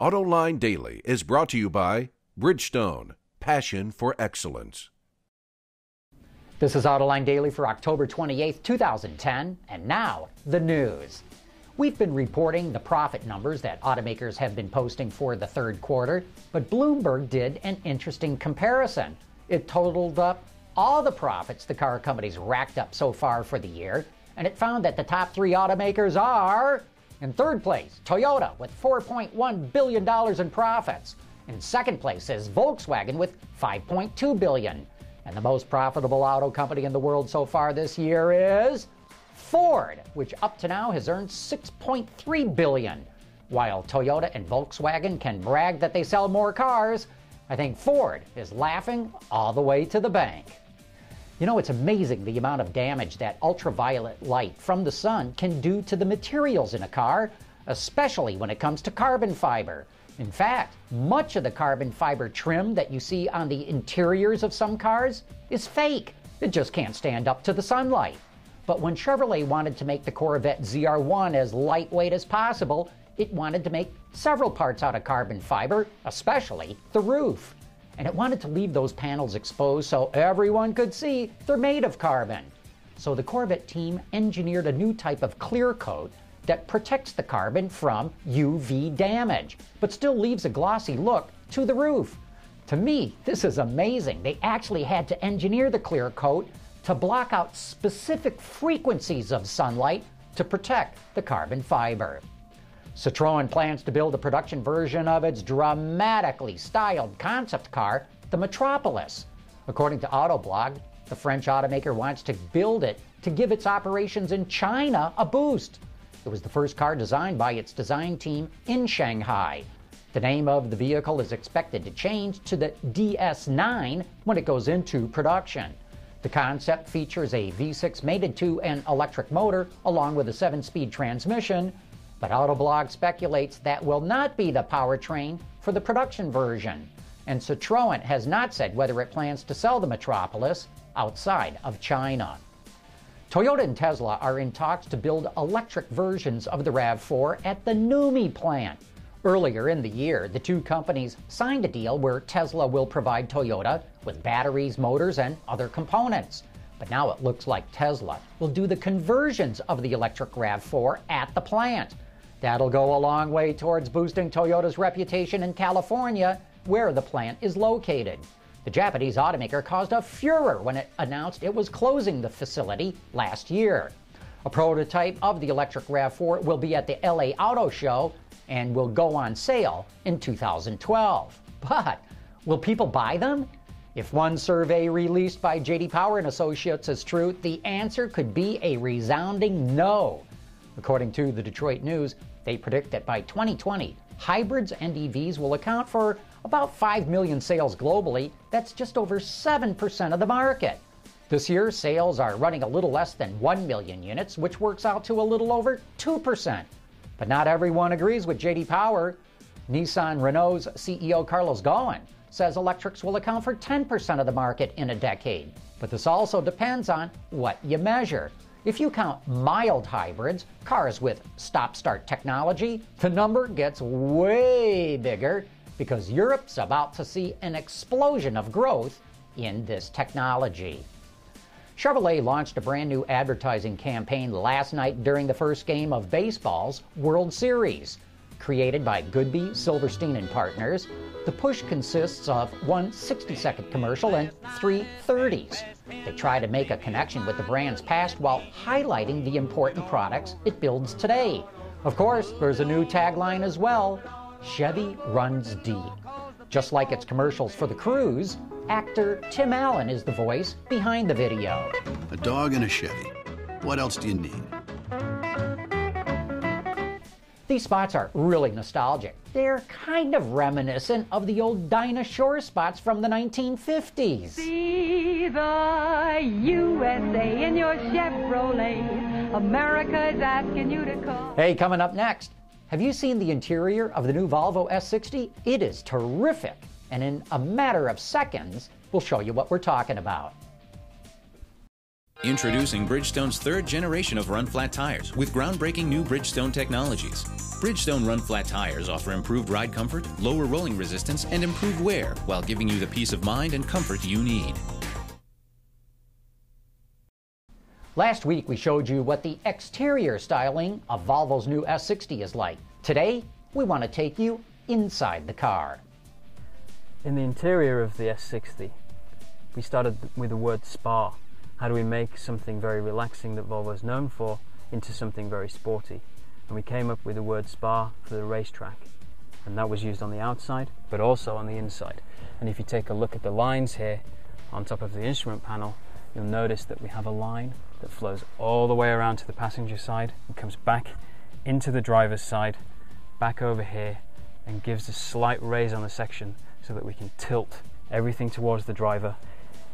Autoline Daily is brought to you by Bridgestone, passion for excellence. This is Autoline Daily for October 28, 2010, and now the news. We've been reporting the profit numbers that automakers have been posting for the third quarter, but Bloomberg did an interesting comparison. It totaled up all the profits the car companies racked up so far for the year, and it found that the top three automakers are: in third place, Toyota with $4.1 billion in profits. In second place is Volkswagen with $5.2 billion. And the most profitable auto company in the world so far this year is Ford, which up to now has earned $6.3 billion. While Toyota and Volkswagen can brag that they sell more cars, I think Ford is laughing all the way to the bank. You know, it's amazing the amount of damage that ultraviolet light from the sun can do to the materials in a car, especially when it comes to carbon fiber. In fact, much of the carbon fiber trim that you see on the interiors of some cars is fake. It just can't stand up to the sunlight. But when Chevrolet wanted to make the Corvette ZR1 as lightweight as possible, it wanted to make several parts out of carbon fiber, especially the roof. And it wanted to leave those panels exposed so everyone could see they're made of carbon. So the Corvette team engineered a new type of clear coat that protects the carbon from UV damage, but still leaves a glossy look to the roof. To me, this is amazing. They actually had to engineer the clear coat to block out specific frequencies of sunlight to protect the carbon fiber. Citroen plans to build a production version of its dramatically styled concept car, the Metropolis. According to Autoblog, the French automaker wants to build it to give its operations in China a boost. It was the first car designed by its design team in Shanghai. The name of the vehicle is expected to change to the DS9 when it goes into production. The concept features a V6 mated to an electric motor along with a 7-speed transmission, but Autoblog speculates that will not be the powertrain for the production version. And Citroen has not said whether it plans to sell the Metropolis outside of China. Toyota and Tesla are in talks to build electric versions of the RAV4 at the NUMMI plant. Earlier in the year, the two companies signed a deal where Tesla will provide Toyota with batteries, motors, and other components. But now it looks like Tesla will do the conversions of the electric RAV4 at the plant. That'll go a long way towards boosting Toyota's reputation in California, where the plant is located. The Japanese automaker caused a furor when it announced it was closing the facility last year. A prototype of the electric RAV4 will be at the LA Auto Show and will go on sale in 2012. But will people buy them? If one survey released by J.D. Power and Associates is true, the answer could be a resounding no. According to the Detroit News, they predict that by 2020, hybrids and EVs will account for about 5 million sales globally. That's just over 7% of the market. This year, sales are running a little less than 1 million units, which works out to a little over 2%. But not everyone agrees with J.D. Power. Nissan Renault's CEO Carlos Ghosn says electrics will account for 10% of the market in a decade. But this also depends on what you measure. If you count mild hybrids, cars with stop-start technology, the number gets way bigger because Europe's about to see an explosion of growth in this technology. Chevrolet launched a brand new advertising campaign last night during the first game of baseball's World Series. Created by Goodby, Silverstein and Partners, the push consists of one 60-second commercial and 3 30s. They try to make a connection with the brand's past while highlighting the important products it builds today. Of course, there's a new tagline as well: Chevy runs deep. Just like its commercials for the Cruise, actor Tim Allen is the voice behind the video. A dog and a Chevy. What else do you need? These spots are really nostalgic. They're kind of reminiscent of the old Dinah Shore spots from the 1950s. See the USA in your Chevrolet. America is asking you to call. Hey, coming up next, have you seen the interior of the new Volvo S60? It is terrific. And in a matter of seconds, we'll show you what we're talking about. Introducing Bridgestone's third generation of run-flat tires with groundbreaking new Bridgestone technologies. Bridgestone run-flat tires offer improved ride comfort, lower rolling resistance, and improved wear while giving you the peace of mind and comfort you need. Last week we showed you what the exterior styling of Volvo's new S60 is like. Today we want to take you inside the car. In the interior of the S60, we started with the word spa. How do we make something very relaxing that Volvo is known for into something very sporty? And we came up with the word spa for the racetrack. And that was used on the outside, but also on the inside. And if you take a look at the lines here on top of the instrument panel, you'll notice that we have a line that flows all the way around to the passenger side and comes back into the driver's side, back over here, and gives a slight raise on the section so that we can tilt everything towards the driver,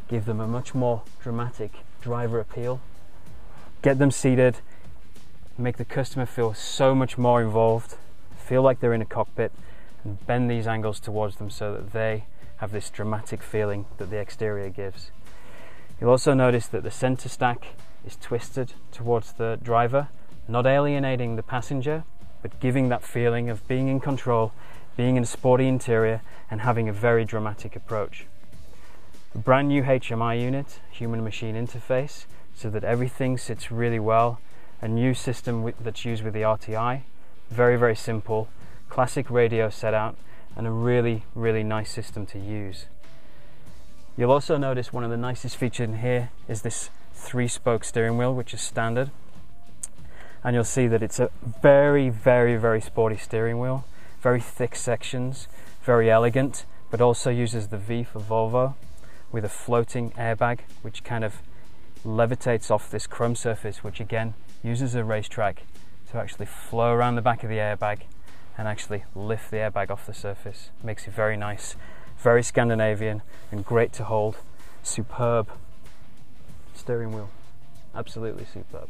give them a much more dramatic driver appeal, get them seated, make the customer feel so much more involved, feel like they're in a cockpit, and bend these angles towards them so that they have this dramatic feeling that the exterior gives. You'll also notice that the center stack is twisted towards the driver, not alienating the passenger, but giving that feeling of being in control, being in a sporty interior, and having a very dramatic approach. A brand new HMI unit, human machine interface, so that everything sits really well. A new system that's used with the RTI, very, very simple, classic radio setout, and a really, really nice system to use. You'll also notice one of the nicest features in here is this 3-spoke steering wheel, which is standard. And you'll see that it's a very, very, very sporty steering wheel, very thick sections, very elegant, but also uses the V for Volvo, with a floating airbag which kind of levitates off this chrome surface, which again uses a racetrack to actually flow around the back of the airbag and actually lift the airbag off the surface. Makes it very nice, very Scandinavian, and great to hold. Superb steering wheel, absolutely superb.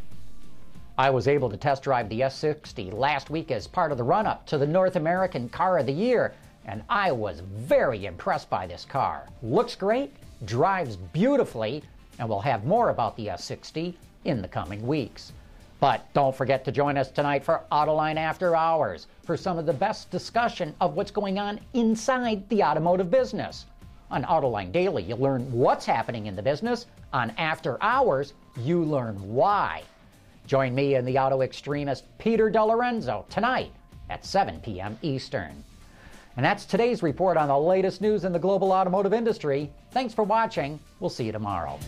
I was able to test drive the S60 last week as part of the run-up to the North American Car of the Year, and I was very impressed by this car. Looks great, drives beautifully, and we'll have more about the S60 in the coming weeks. But don't forget to join us tonight for Autoline After Hours for some of the best discussion of what's going on inside the automotive business. On Autoline Daily, you'll learn what's happening in the business. On After Hours, you learn why. Join me and the auto extremist Peter DeLorenzo tonight at 7 p.m. Eastern. And that's today's report on the latest news in the global automotive industry. Thanks for watching. We'll see you tomorrow.